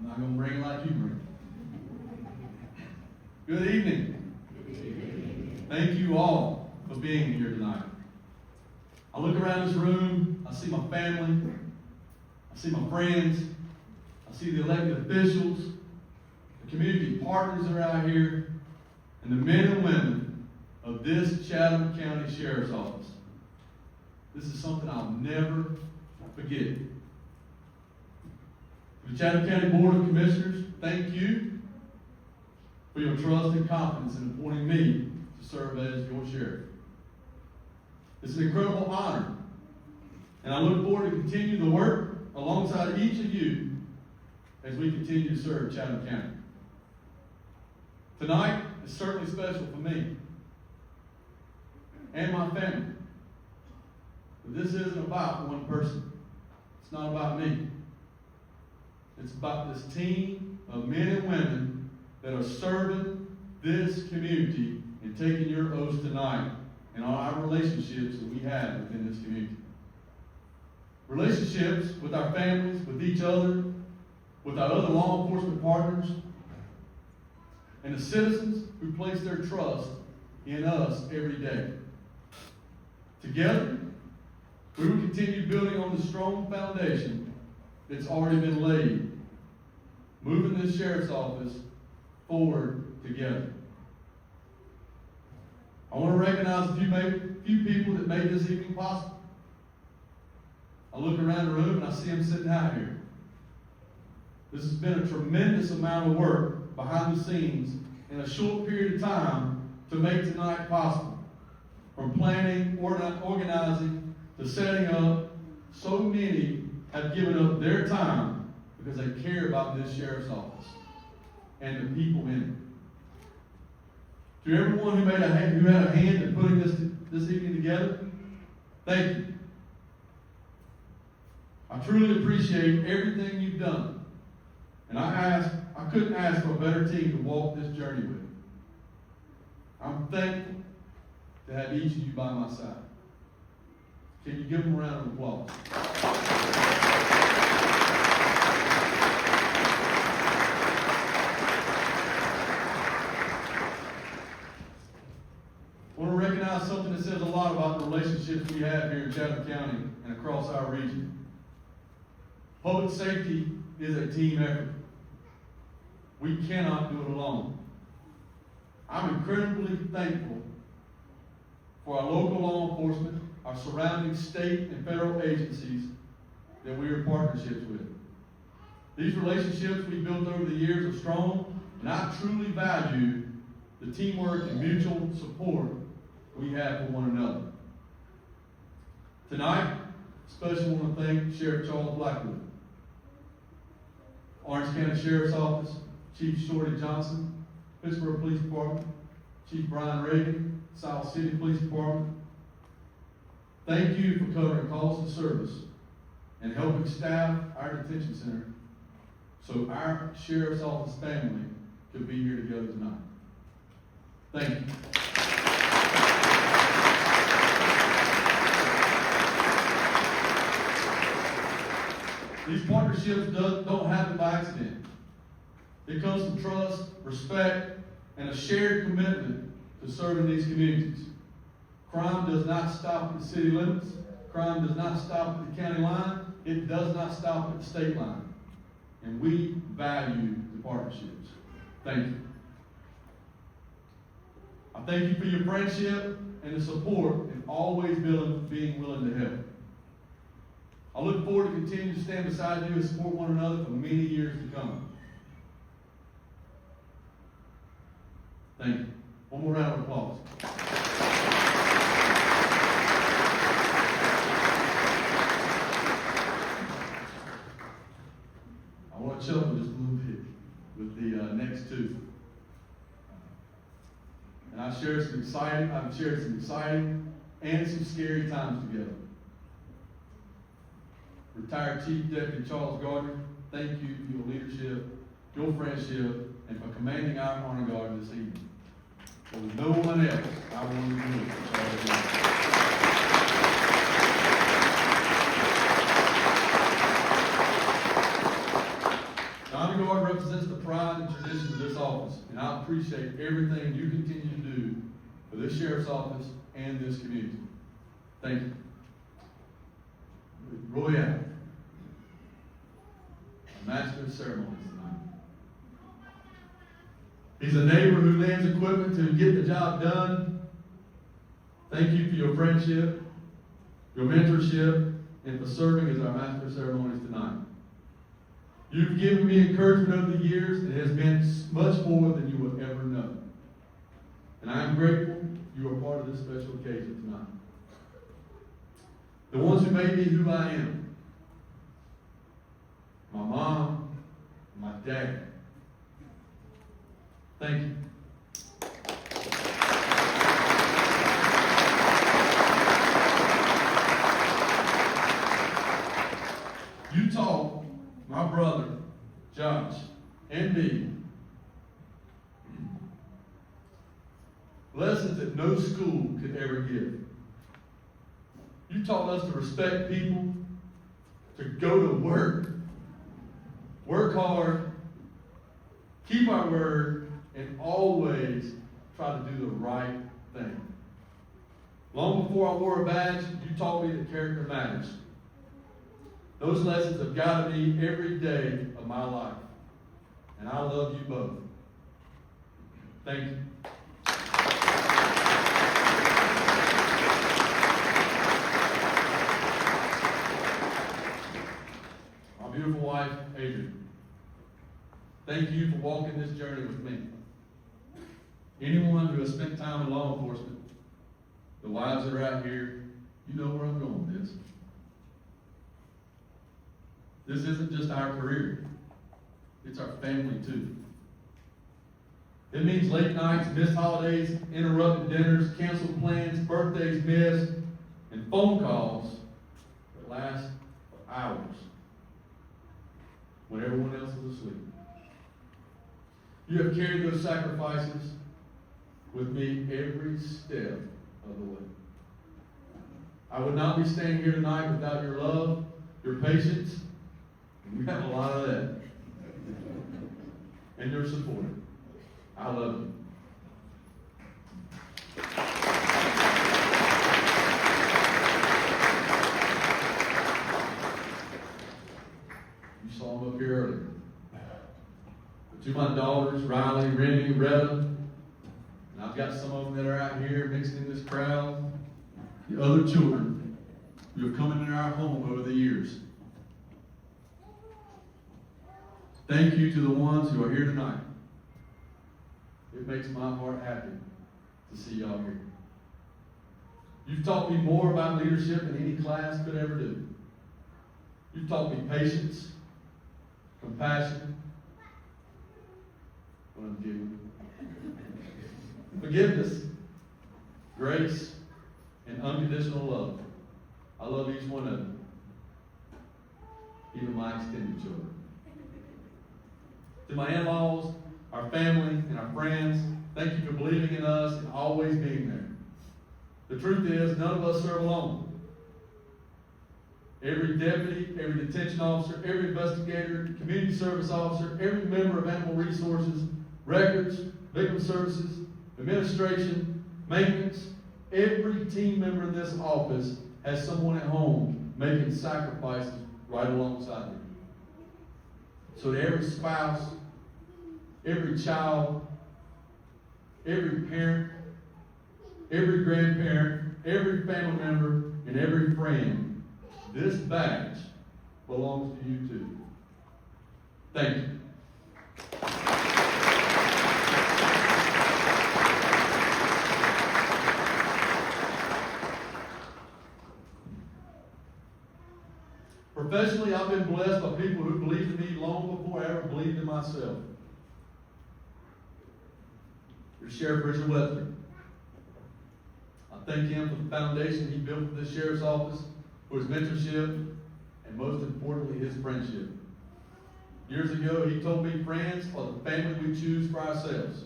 I'm not going to bring it like you bring it. Good evening. Thank you all for being here tonight. I look around this room, I see my family, I see my friends, I see the elected officials, the community partners that are out here, and the men and women of this Chatham County Sheriff's Office. This is something I'll never forget. To the Chatham County Board of Commissioners, thank you for your trust and confidence in appointing me to serve as your sheriff. It's an incredible honor, and I look forward to continue the work alongside each of you as we continue to serve Chatham County. Tonight is certainly special for me and my family. But this isn't about one person. It's not about me. It's about this team of men and women that are serving this community and taking your oaths tonight and on our relationships that we have within this community. Relationships with our families, with each other, with our other law enforcement partners, and the citizens who place their trust in us every day. Together, we will continue building on the strong foundation that's already been laid, moving this sheriff's office forward together. I want to recognize a few people that made this evening possible. I look around the room and I see them sitting out here. This has been a tremendous amount of work behind the scenes in a short period of time to make tonight possible. From planning, organizing, to setting up, so many have given up their time because they care about this sheriff's office and the people in it. To everyone who had a hand in putting this evening together, thank you. I truly appreciate everything you've done. And I couldn't ask for a better team to walk this journey with. I'm thankful to have each of you by my side. Can you give them a round of applause? I want to recognize something that says a lot about the relationships we have here in Chatham County and across our region. Public safety is a team effort. We cannot do it alone. I'm incredibly thankful for our local law enforcement, our surrounding state and federal agencies that we are in partnerships with. These relationships we built over the years are strong, and I truly value the teamwork and mutual support we have for one another. Tonight, especially want to thank Sheriff Charles Blackwood, Orange County Sheriff's Office, Chief Shorty Johnson, Pittsburgh Police Department, Chief Brian Reagan, South City Police Department. Thank you for covering calls of service and helping staff our detention center so our Sheriff's Office family could be here together tonight. Thank you. These partnerships don't happen by accident. It comes from trust, respect, and a shared commitment to serving these communities. Crime does not stop at the city limits. Crime does not stop at the county line. It does not stop at the state line. And we value the partnerships. Thank you. I thank you for your friendship and the support and always being willing to help. I look forward to continuing to stand beside you and support one another for many years to come. Thank you. One more round of applause. I want to chuckle just a little bit with the next two. And I've shared some exciting and some scary times together. Retired Chief Deputy Charles Gardner, thank you for your leadership, your friendship, and for commanding our honor guard this evening. There was no one else I wanted to do it for Charles Gardner. The honor guard appreciate everything you continue to do for this sheriff's office and this community. Thank you. Roy Allen, our Master of Ceremonies tonight. He's a neighbor who lends equipment to get the job done. Thank you for your friendship, your mentorship, and for serving as our Master of Ceremonies tonight. You've given me encouragement over the years that has been much more than you will ever know. And I am grateful you are part of this special occasion tonight. The ones who made me who I am. My mom, my dad. Thank you. You taught my brother, Josh, and me lessons that no school could ever give. You taught us to respect people, to go to work hard, keep our word, and always try to do the right thing. Long before I wore a badge, you taught me that character matters. Those lessons have guided me every day of my life. And I love you both. Thank you. My beautiful wife, Adrian. Thank you for walking this journey with me. Anyone who has spent time in law enforcement, the wives that are out here, you know where I'm going with this. This isn't just our career. It's our family too. It means late nights, missed holidays, interrupted dinners, canceled plans, birthdays missed, and phone calls that last for hours when everyone else is asleep. You have carried those sacrifices with me every step of the way. I would not be standing here tonight without your love, your patience, and we have a lot of that, and your support. I love you. You saw them up here earlier. But to my daughters, Riley, Rennie, Retta, and I've got some of them that are out here mixed in this crowd, the other children who have come into our home over the years. Thank you to the ones who are here tonight. It makes my heart happy to see y'all here. You've taught me more about leadership than any class could ever do. You've taught me patience, compassion, forgiveness, grace, and unconditional love. I love each one of them, even my extended children. To my in-laws, our family, and our friends, thank you for believing in us and always being there. The truth is, none of us serve alone. Every deputy, every detention officer, every investigator, community service officer, every member of animal resources, records, victim services, administration, maintenance, every team member in this office has someone at home making sacrifices right alongside them. So to every spouse, every child, every parent, every grandparent, every family member, and every friend, this badge belongs to you too. Thank you. Professionally, I've been blessed by people who believed in me long before I ever believed in myself. Your Sheriff Richard Webster. I thank him for the foundation he built for this sheriff's office, for his mentorship, and most importantly, his friendship. Years ago, he told me friends are the family we choose for ourselves.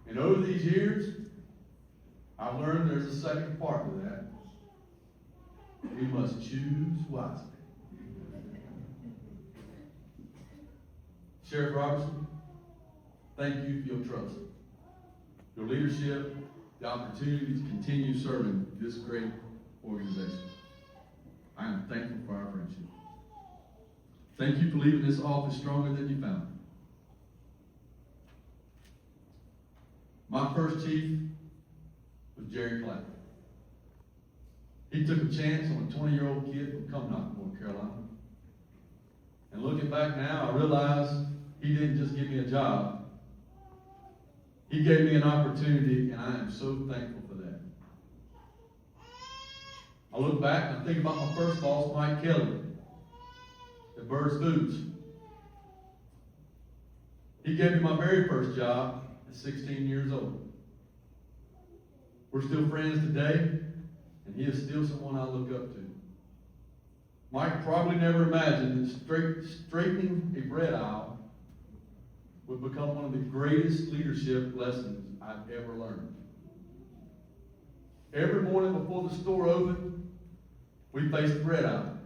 And over these years, I've learned there's a second part to that. We must choose wisely. Sheriff Robertson, thank you for your trust, your leadership, the opportunity to continue serving this great organization. I am thankful for our friendship. Thank you for leaving this office stronger than you found it. My first chief was Jerry Clapp. He took a chance on a 20-year-old kid from Cumnock, North Carolina. And looking back now, I realize he didn't just give me a job. He gave me an opportunity, and I am so thankful for that. I look back and I think about my first boss, Mike Kelly, at Bird's Foods. He gave me my very first job at 16 years old. We're still friends today, and he is still someone I look up to. Mike probably never imagined that straightening a bread aisle would become one of the greatest leadership lessons I've ever learned. Every morning before the store opened, we faced the bread aisle.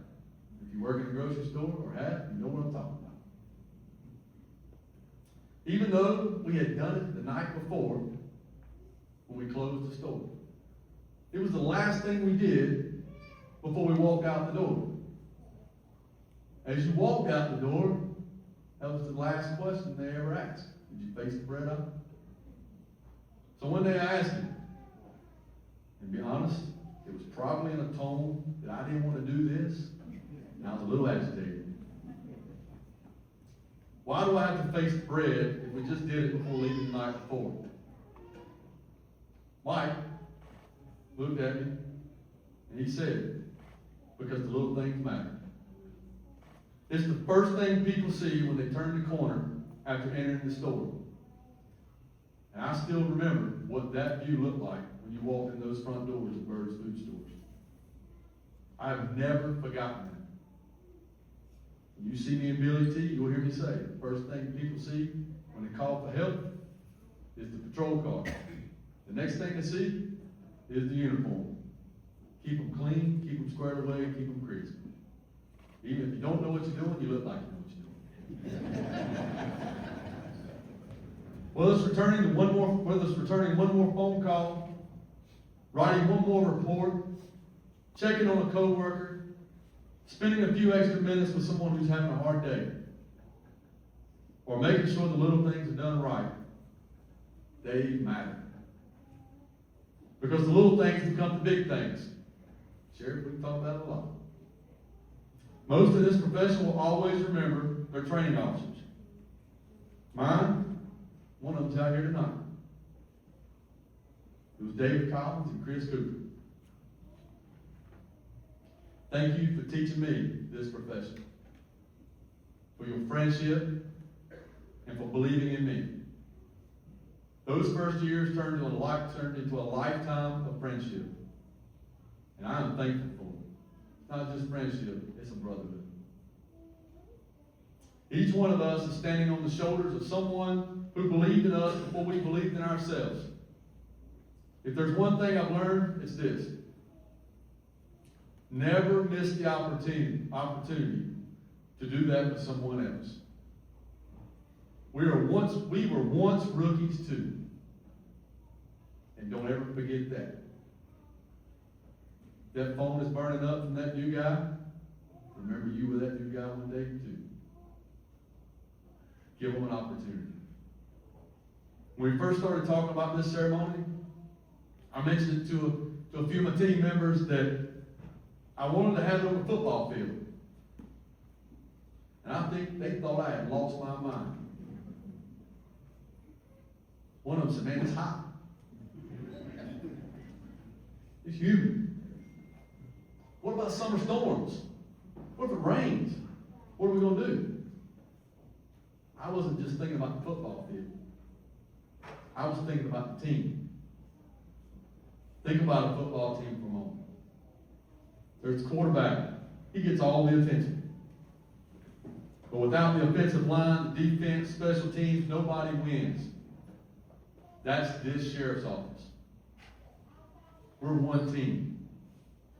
If you work in a grocery store or have, you know what I'm talking about. Even though we had done it the night before when we closed the store. It was the last thing we did before we walked out the door. As you walked out the door, that was the last question they ever asked. Did you face the bread aisle? So one day I asked him, and to be honest, it was probably in a tone that I didn't want to do this, and I was a little agitated. Why do I have to face the bread if we just did it before leaving the night before? Mike looked at me, and he said, because the little things matter. It's the first thing people see when they turn the corner after entering the store. And I still remember what that view looked like when you walked in those front doors of Bird's Food Stores. I have never forgotten that. When you see me in Billy T, you'll hear me say, the first thing people see when they call for help is the patrol car. The next thing they see is the uniform. Keep them clean, keep them squared away, keep them crisp. Even if you don't know what you're doing, you look like you know what you're doing. Whether it's returning one more phone call, writing one more report, checking on a coworker, spending a few extra minutes with someone who's having a hard day, or making sure the little things are done right, they matter. Because the little things become the big things. Sheriff, we can talk about it a lot. Most of this profession will always remember their training officers. Mine, one of them's out here tonight. It was David Collins and Chris Cooper. Thank you for teaching me this profession, for your friendship, and for believing in me. Those first years turned into a lifetime of friendship. And I am thankful for it. It's not just friendship, it's a brotherhood. Each one of us is standing on the shoulders of someone who believed in us before we believed in ourselves. If there's one thing I've learned, it's this. Never miss the opportunity to do that for someone else. We were once rookies too. And don't ever forget that. If that phone is burning up from that new guy, remember you were that new guy one day too. Give them an opportunity. When we first started talking about this ceremony, I mentioned it to a few of my team members that I wanted to have it on the football field. And I think they thought I had lost my mind. One of them said, man, it's hot. It's humid. What about summer storms? What if it rains? What are we going to do? I wasn't just thinking about the football field. I was thinking about the team. Think about a football team for a moment. There's the quarterback. He gets all the attention. But without the offensive line, the defense, special teams, nobody wins. That's this sheriff's office. We're one team.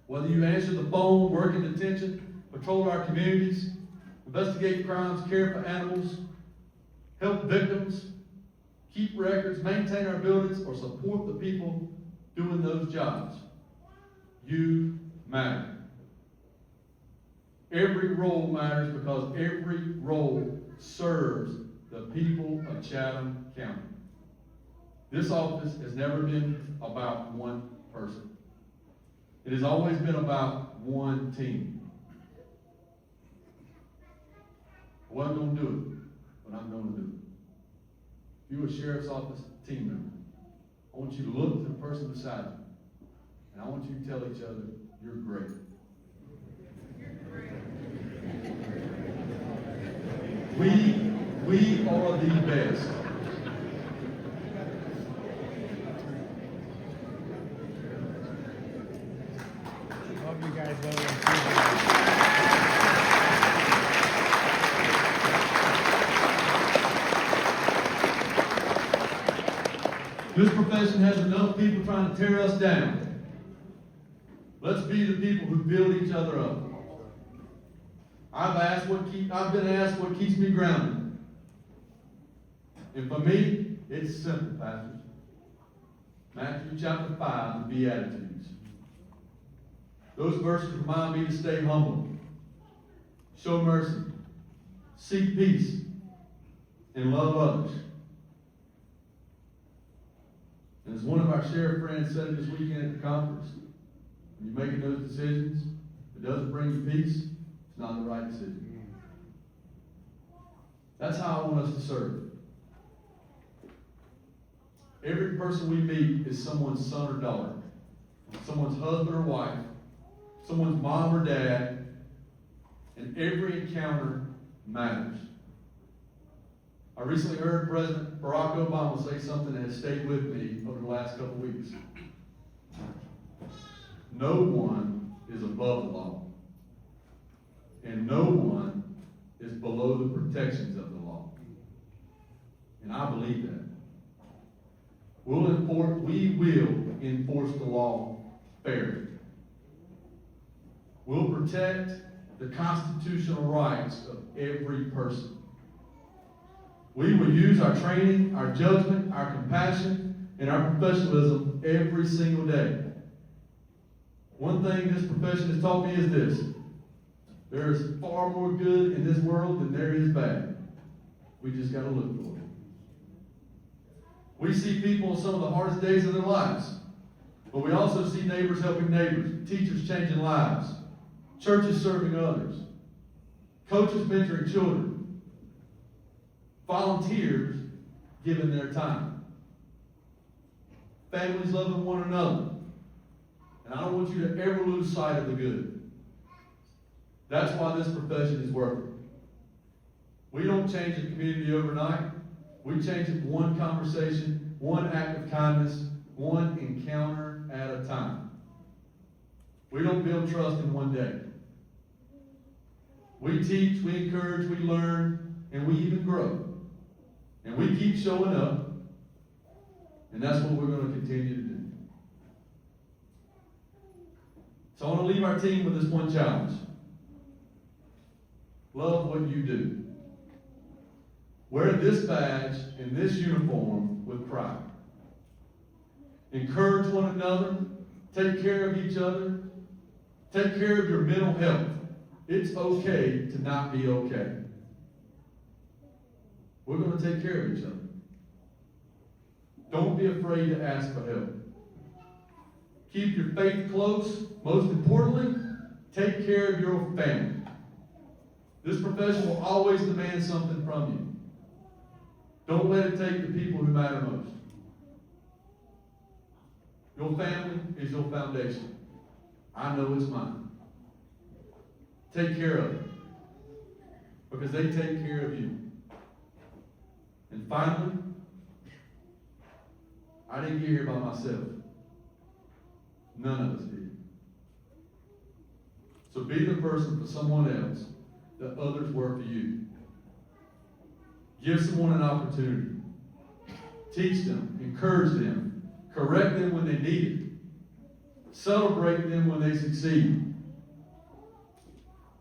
Whether you answer the phone, work in detention, patrol our communities, investigate crimes, care for animals, help victims, keep records, maintain our buildings, or support the people doing those jobs. You matter. Every role matters because every role serves the people of Chatham County. This office has never been about one person. It has always been about one team. I wasn't going to do it, but I'm going to do it. If you're a sheriff's office team member, I want you to look to the person beside you, and I want you to tell each other, you're great. We are the best. Hope you guys vote. This profession has enough people trying to tear us down. Let's be the people who build each other up. I've been asked what keeps me grounded. And for me, it's simple, pastors. Matthew chapter 5, the Beatitudes. Those verses remind me to stay humble, show mercy, seek peace, and love others. And as one of our sheriff friends said this weekend at the conference, when you're making those decisions, if it doesn't bring you peace, it's not the right decision. That's how I want us to serve. Every person we meet is someone's son or daughter, someone's husband or wife, someone's mom or dad, and every encounter matters. I recently heard President Barack Obama say something that has stayed with me over the last couple weeks. No one is above the law, and no one is below the protections of the law. And I believe that. We will enforce the law fairly. We'll protect the constitutional rights of every person. We will use our training, our judgment, our compassion, and our professionalism every single day. One thing this profession has taught me is this: there is far more good in this world than there is bad. We just got to look for it. We see people on some of the hardest days of their lives, but we also see neighbors helping neighbors, teachers changing lives, churches serving others, coaches mentoring children, volunteers giving their time, families loving one another. And I don't want you to ever lose sight of the good. That's why this profession is worth it. We don't change a community overnight. We change it one conversation, one act of kindness, one encounter at a time. We don't build trust in one day. We teach, we encourage, we learn, and we even grow. And we keep showing up, and that's what we're going to continue to do. So I want to leave our team with this one challenge. Love what you do. Wear this badge and this uniform with pride. Encourage one another. Take care of each other. Take care of your mental health. It's okay to not be okay. We're going to take care of each other. Don't be afraid to ask for help. Keep your faith close. Most importantly, take care of your family. This profession will always demand something from you. Don't let it take the people who matter most. Your family is your foundation. I know it's mine. Take care of it, because they take care of you. And finally, I didn't get here by myself. None of us did. So be the person for someone else that others were for you. Give someone an opportunity. Teach them, encourage them, correct them when they need it, celebrate them when they succeed.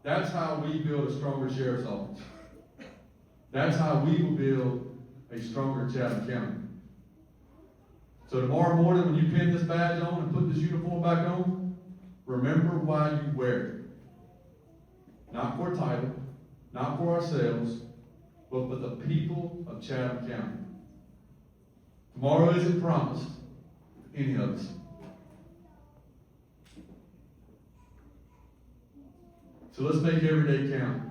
That's how we build a stronger sheriff's office. That's how we will build a stronger Chatham County. So tomorrow morning when you pin this badge on and put this uniform back on, remember why you wear it. Not for a title, not for ourselves, but for the people of Chatham County. Tomorrow isn't promised to any of us. So let's make every day count.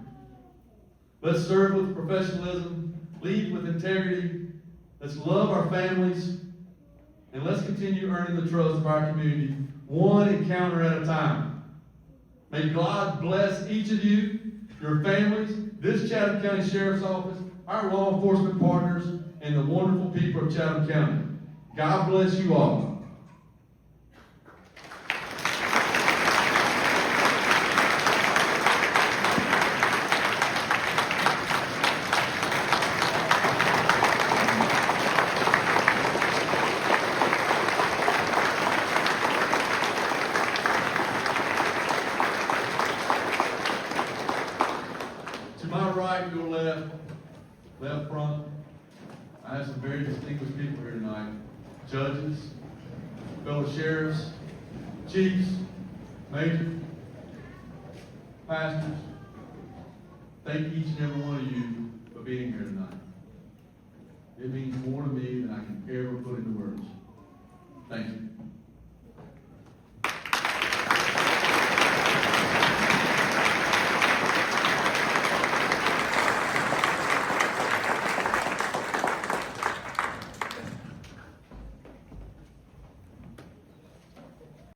Let's serve with professionalism, lead with integrity, let's love our families, and let's continue earning the trust of our community, one encounter at a time. May God bless each of you, your families, this Chatham County Sheriff's Office, our law enforcement partners, and the wonderful people of Chatham County. God bless you all. To my right, your left front, I have some very distinguished people here tonight. Judges, fellow sheriffs, chiefs, majors, pastors. Thank each and every one of you for being here tonight. It means more to me than I can ever put into words. Thank you.